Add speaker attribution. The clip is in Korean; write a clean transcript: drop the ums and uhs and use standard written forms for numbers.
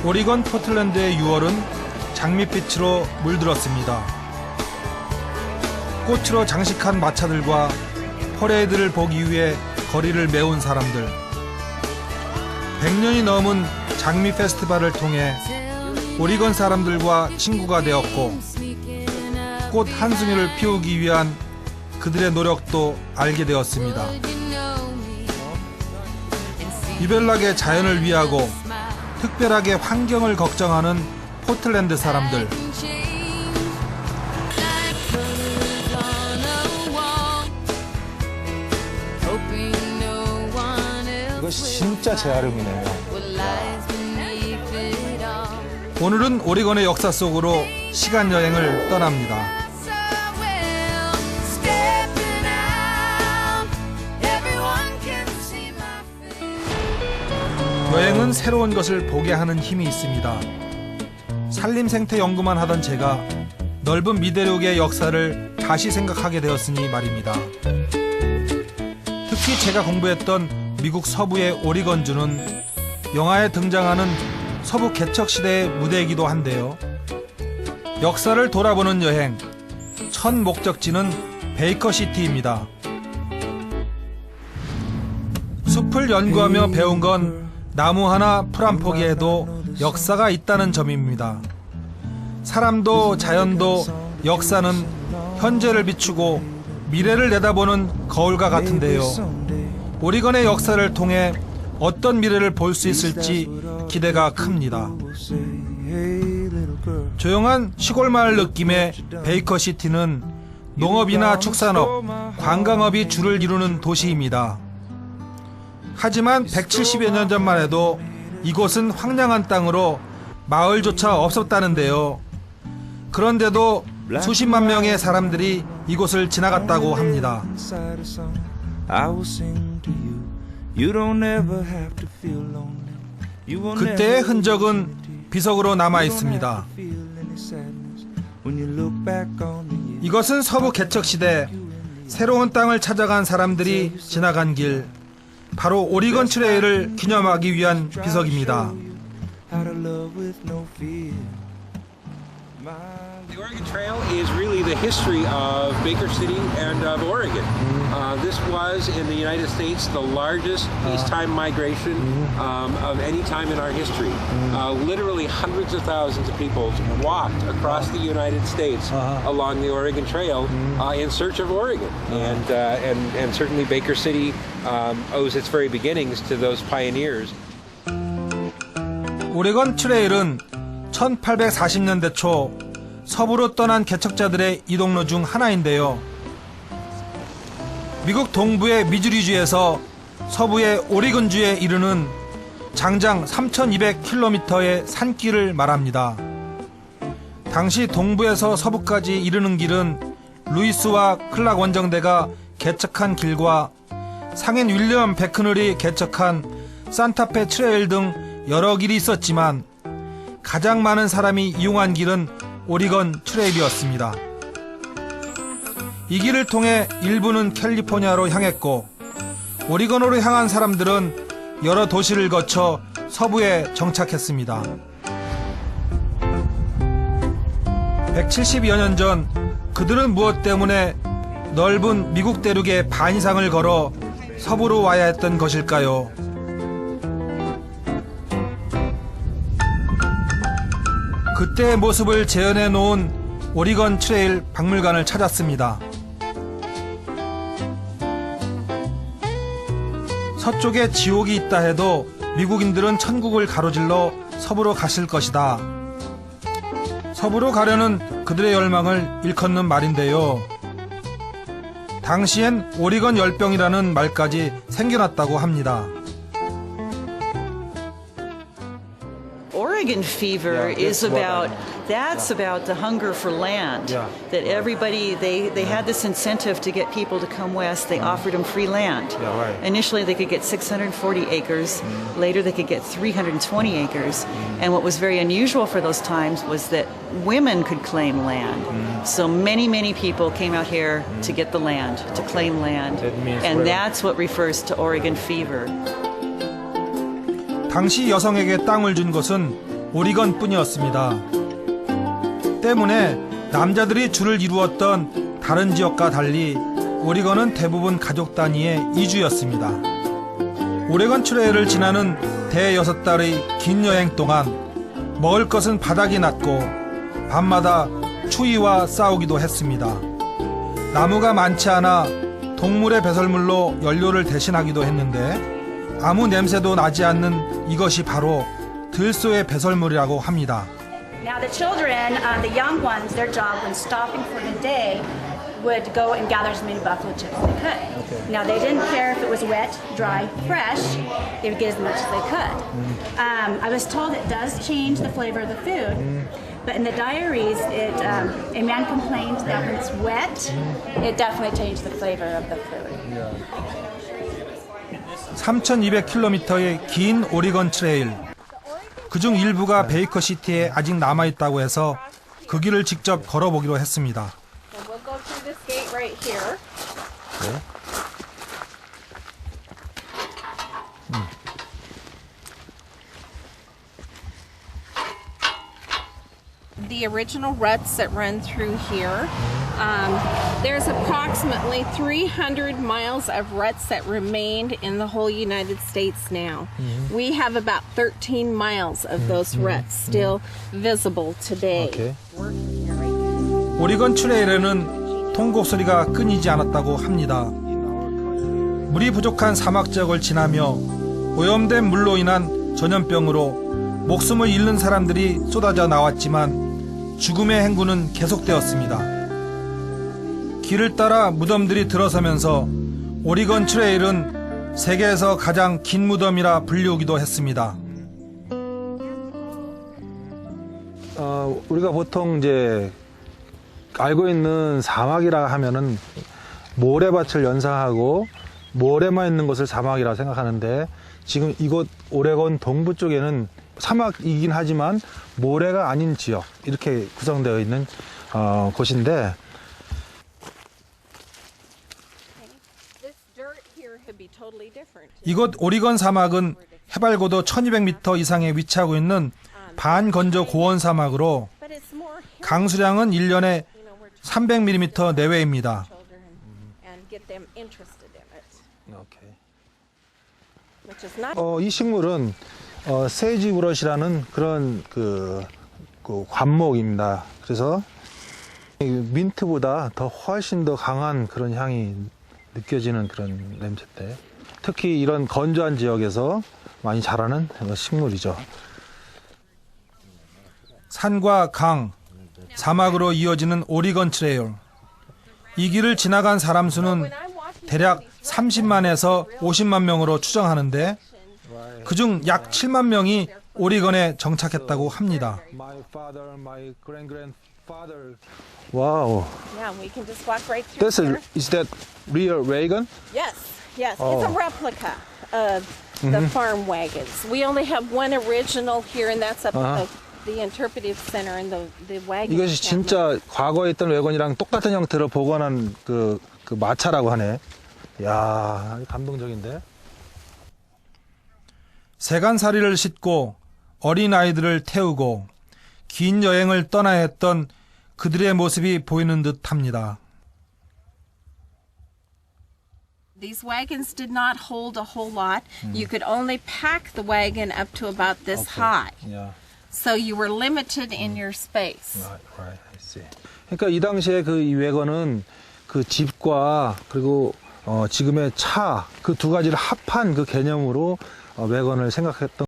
Speaker 1: 오리건 포틀랜드의 6월은 장밋빛으로 물들었습니다. 꽃으로 장식한 마차들과 퍼레이드를 보기 위해 거리를 메운 사람들. 100년이 넘은 장미 페스티벌을 통해 오리건 사람들과 친구가 되었고 꽃 한 송이를 피우기 위한 그들의 노력도 알게 되었습니다. 유별나게 자연을 위하고 특별하게 환경을 걱정하는 포틀랜드 사람들.
Speaker 2: 이것이 진짜 재활용이네요.
Speaker 1: 오늘은 오리건의 역사 속으로 시간 여행을 떠납니다. 여행은 새로운 것을 보게 하는 힘이 있습니다. 산림생태 연구만 하던 제가 넓은 미대륙의 역사를 다시 생각하게 되었으니 말입니다. 특히 제가 공부했던 미국 서부의 오리건주는 영화에 등장하는 서부 개척시대의 무대이기도 한데요. 역사를 돌아보는 여행, 첫 목적지는 베이커시티입니다. 숲을 연구하며 배운 건 나무 하나 풀 한 포기에도 역사가 있다는 점입니다. 사람도 자연도 역사는 현재를 비추고 미래를 내다보는 거울과 같은데요. 오리건의 역사를 통해 어떤 미래를 볼 수 있을지 기대가 큽니다. 조용한 시골 마을 느낌의 베이커시티는 농업이나 축산업, 관광업이 주를 이루는 도시입니다. 하지만 170여 년 전만 해도 이곳은 황량한 땅으로 마을조차 없었다는데요. 그런데도 수십만 명의 사람들이 이곳을 지나갔다고 합니다. 그때의 흔적은 비석으로 남아 있습니다. 이것은 서부 개척시대 새로운 땅을 찾아간 사람들이 지나간 길, 바로 오리건 트레일을 기념하기 위한 비석입니다.
Speaker 3: The Oregon Trail is really the history of Baker City and of Oregon. This was, in the United States, the largest peacetime migration of any time in our history. Literally hundreds of thousands of people walked across the United States along the Oregon Trail in search of Oregon. And certainly Baker City owes its very beginnings to those pioneers.
Speaker 1: 오레건 트레일은 1840년대 초 서부로 떠난 개척자들의 이동로 중 하나인데요. 미국 동부의 미주리주에서 서부의 오리건주에 이르는 장장 3,200km의 산길을 말합니다. 당시 동부에서 서부까지 이르는 길은 루이스와 클락 원정대가 개척한 길과 상인 윌리엄 베크널이 개척한 산타페 트레일 등 여러 길이 있었지만 가장 많은 사람이 이용한 길은 오리건 트레일이었습니다. 이 길을 통해 일부는 캘리포니아로 향했고 오리건으로 향한 사람들은 여러 도시를 거쳐 서부에 정착했습니다. 170여 년 전 그들은 무엇 때문에 넓은 미국 대륙의 반 이상을 걸어 서부로 와야 했던 것일까요? 그때의 모습을 재현해 놓은 오리건 트레일 박물관을 찾았습니다. 서쪽에 지옥이 있다 해도 미국인들은 천국을 가로질러 서부로 갔을 것이다. 서부로 가려는 그들의 열망을 일컫는 말인데요. 당시엔 오리건 열병이라는 말까지 생겨났다고 합니다.
Speaker 4: Oregon fever is about the hunger for land. That everybody they had this incentive to get people to come west. They offered them free land. Initially they could get 640 acres. Later they could get 320 acres. And what was very unusual for those times was that women could claim land. So many people came out here to get the land, to claim land. And that's what refers to Oregon fever.
Speaker 1: 당시 여성에게 땅을 준 것은 오리건뿐이었습니다. 때문에 남자들이 주를 이루었던 다른 지역과 달리 오리건은 대부분 가족 단위의 이주였습니다. 오레건 트레일을 지나는 대6달의 긴 여행 동안 먹을 것은 바닥이 났고 밤마다 추위와 싸우기도 했습니다. 나무가 많지 않아 동물의 배설물로 연료를 대신하기도 했는데 아무 냄새도 나지 않는 이것이 바로 들소의 배설물이라고 합니다.
Speaker 5: Now the children, the young ones, their job when stopping for the day would go and gather as many buffalo chips as they could.
Speaker 2: Okay.
Speaker 5: Now they didn't care if it was wet, dry, fresh. They would get as much as they could. I was told it does change the flavor of the food, but in the diaries, a man complained that when it's wet, it definitely changed the flavor of the food.
Speaker 1: 3,200km의 긴 오리건 트레일. 그중 일부가 베이커시티에 아직 남아있다고 해서 그 길을 직접 걸어보기로 했습니다.
Speaker 6: And we'll go through this gate right here. The original ruts that run through here. There's approximately 300 miles of ruts that remained in the whole United States now. We have about 13 miles of those ruts still visible today.
Speaker 2: 오케이.
Speaker 1: 오리건 트레일에는 통곡 소리가 끊이지 않았다고 합니다. 물이 부족한 사막 지역을 지나며 오염된 물로 인한 전염병으로 목숨을 잃는 사람들이 쏟아져 나왔지만 죽음의 행군은 계속되었습니다. 길을 따라 무덤들이 들어서면서 오리건 트레일은 세계에서 가장 긴 무덤이라 불리우기도 했습니다.
Speaker 2: 우리가 보통 이제 알고 있는 사막이라 하면은 모래밭을 연상하고 모래만 있는 곳을 사막이라 생각하는데 지금 이곳 오레곤 동부 쪽에는 사막이긴 하지만 모래가 아닌 지역 이렇게 구성되어 있는 곳인데
Speaker 6: This dirt here could be totally different.
Speaker 1: 이곳 오리건 사막은 해발고도 1200m 이상에 위치하고 있는 반건조 고원 사막으로
Speaker 6: But it's more
Speaker 1: 강수량은 1년에 300mm 내외입니다.
Speaker 6: children and get them interested in it,
Speaker 2: 오케이.
Speaker 6: which is not
Speaker 2: 이 식물은 세이지브러시라는 그런 그 관목입니다. 그래서 이 민트보다 더 훨씬 더 강한 그런 향이 느껴지는 그런 냄새인데 특히 이런 건조한 지역에서 많이 자라는 식물이죠.
Speaker 1: 산과 강, 사막으로 이어지는 오리건 트레일. 이 길을 지나간 사람 수는 대략 30만에서 50만 명으로 추정하는데 그중 약 7만 명이 오리건에 정착했다고 합니다.
Speaker 2: My father, my great-grandfather. Wow.
Speaker 6: yeah, we can just walk right through
Speaker 2: That's
Speaker 6: here.
Speaker 2: is that real wagon?
Speaker 6: Yes, yes.
Speaker 2: Oh.
Speaker 6: It's a replica of the farm wagons. We only have one original here, and that's up at the interpretive center and the wagon.
Speaker 2: 이것이 진짜 과거에 있던 외건이랑 똑같은 형태로 복원한 그 마차라고 하네. 야, 감동적인데.
Speaker 1: 세간살이를 싣고 어린아이들을 태우고 긴 여행을 떠나야 했던 그들의 모습이 보이는 듯합니다.
Speaker 6: These wagons did not hold a whole lot. You could only pack the wagon up to about this high.
Speaker 2: Yeah.
Speaker 6: So you were limited in your space.
Speaker 2: Right, I see. 그러니까 이 당시에 그 이 외건은 그 집과 그리고 지금의 차 그 두 가지를 합한 그 개념으로 외건을 생각했던